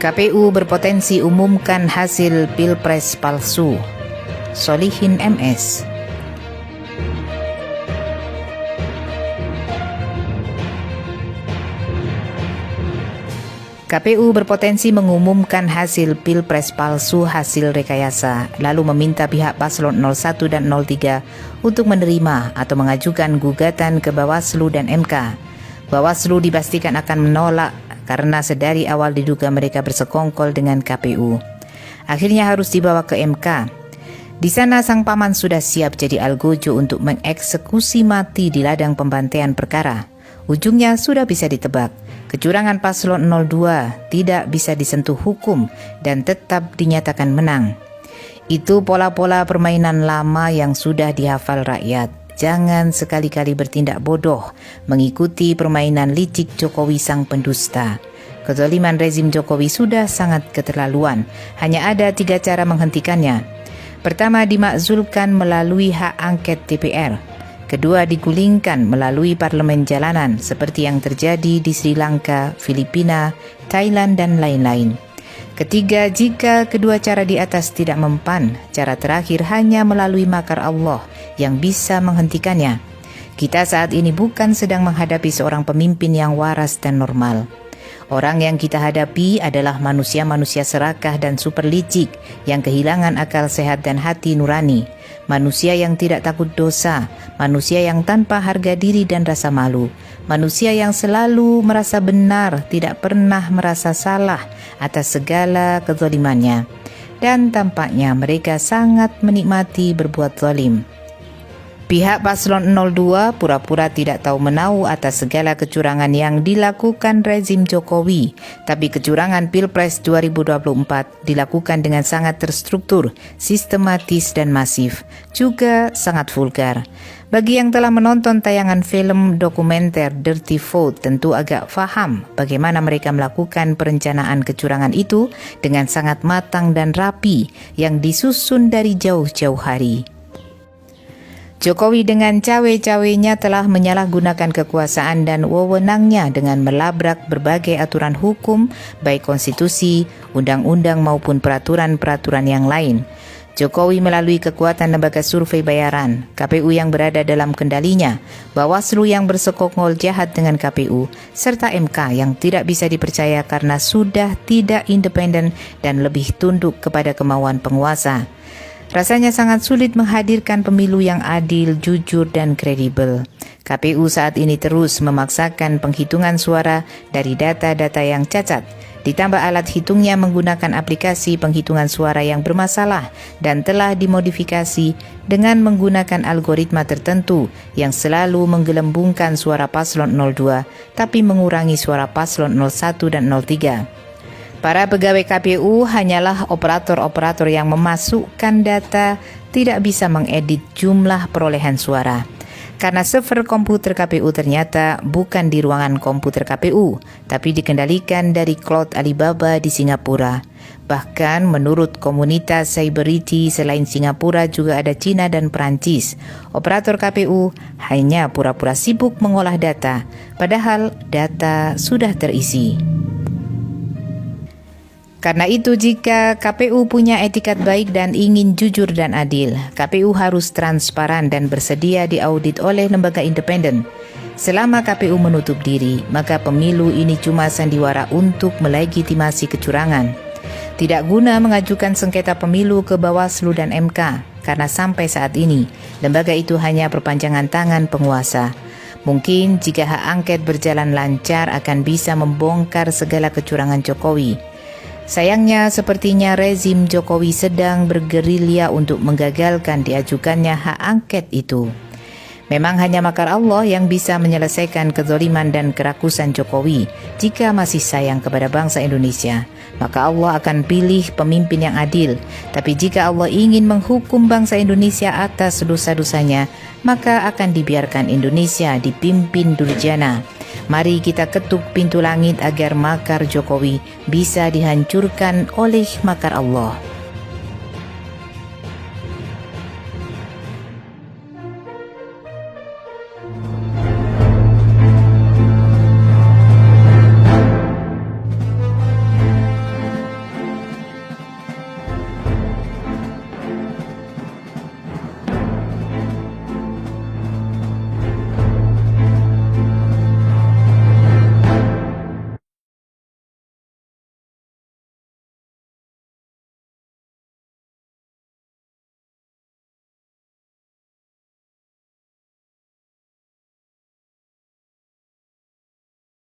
KPU berpotensi umumkan hasil Pilpres palsu. Solihin MS. KPU berpotensi mengumumkan hasil Pilpres palsu hasil rekayasa, lalu meminta pihak paslon 01 dan 03 untuk menerima atau mengajukan gugatan ke Bawaslu dan MK. Bawaslu dipastikan akan menolak karena sedari awal diduga mereka bersekongkol dengan KPU. Akhirnya harus dibawa ke MK. Di sana sang paman sudah siap jadi algojo untuk mengeksekusi mati di ladang pembantaian perkara. Ujungnya sudah bisa ditebak. Kecurangan paslon 02 tidak bisa disentuh hukum dan tetap dinyatakan menang. Itu pola-pola permainan lama yang sudah dihafal rakyat. Jangan sekali-kali bertindak bodoh mengikuti permainan licik Jokowi sang pendusta. Kezaliman rezim Jokowi sudah sangat keterlaluan. Hanya ada 3 cara menghentikannya. Pertama, dimakzulkan melalui hak angket DPR. Kedua, digulingkan melalui parlemen jalanan seperti yang terjadi di Sri Lanka, Filipina, Thailand, dan lain-lain. Ketiga, jika kedua cara di atas tidak mempan, cara terakhir hanya melalui makar Allah yang bisa menghentikannya. Kita saat ini bukan sedang menghadapi seorang pemimpin yang waras dan normal. Orang yang kita hadapi adalah manusia-manusia serakah dan super licik yang kehilangan akal sehat dan hati nurani. Manusia yang tidak takut dosa, manusia yang tanpa harga diri dan rasa malu, manusia yang selalu merasa benar, tidak pernah merasa salah atas segala kezalimannya. Dan tampaknya mereka sangat menikmati berbuat zalim. Pihak paslon 02 pura-pura tidak tahu menau atas segala kecurangan yang dilakukan rezim Jokowi. Tapi kecurangan Pilpres 2024 dilakukan dengan sangat terstruktur, sistematis dan masif, juga sangat vulgar. Bagi yang telah menonton tayangan film dokumenter Dirty Vote tentu agak faham bagaimana mereka melakukan perencanaan kecurangan itu dengan sangat matang dan rapi yang disusun dari jauh-jauh hari. Jokowi dengan cawe-cawenya telah menyalahgunakan kekuasaan dan wewenangnya dengan melabrak berbagai aturan hukum, baik konstitusi, undang-undang maupun peraturan-peraturan yang lain. Jokowi melalui kekuatan lembaga survei bayaran, KPU yang berada dalam kendalinya, Bawaslu yang bersekongkol jahat dengan KPU, serta MK yang tidak bisa dipercaya karena sudah tidak independen dan lebih tunduk kepada kemauan penguasa. Rasanya sangat sulit menghadirkan pemilu yang adil, jujur, dan kredibel. KPU saat ini terus memaksakan penghitungan suara dari data-data yang cacat. Ditambah alat hitungnya menggunakan aplikasi penghitungan suara yang bermasalah dan telah dimodifikasi dengan menggunakan algoritma tertentu yang selalu menggelembungkan suara paslon 02 tapi mengurangi suara paslon 01 dan 03. Para pegawai KPU hanyalah operator-operator yang memasukkan data, tidak bisa mengedit jumlah perolehan suara. Karena server komputer KPU ternyata bukan di ruangan komputer KPU, tapi dikendalikan dari cloud Alibaba di Singapura. Bahkan menurut komunitas Cyberity selain Singapura juga ada Cina dan Perancis. Operator KPU hanya pura-pura sibuk mengolah data, padahal data sudah terisi. Karena itu jika KPU punya etikat baik dan ingin jujur dan adil, KPU harus transparan dan bersedia diaudit oleh lembaga independen. Selama KPU menutup diri, maka pemilu ini cuma sandiwara untuk melegitimasi kecurangan. Tidak guna mengajukan sengketa pemilu ke Bawaslu dan MK, karena sampai saat ini, lembaga itu hanya perpanjangan tangan penguasa. Mungkin jika hak angket berjalan lancar akan bisa membongkar segala kecurangan Jokowi. Sayangnya sepertinya rezim Jokowi sedang bergerilya untuk menggagalkan diajukannya hak angket itu. Memang hanya makar Allah yang bisa menyelesaikan kezaliman dan kerakusan Jokowi. Jika masih sayang kepada bangsa Indonesia, maka Allah akan pilih pemimpin yang adil. Tapi jika Allah ingin menghukum bangsa Indonesia atas dosa-dosanya, maka akan dibiarkan Indonesia dipimpin durjana. Mari kita ketuk pintu langit agar makar Jokowi bisa dihancurkan oleh makar Allah.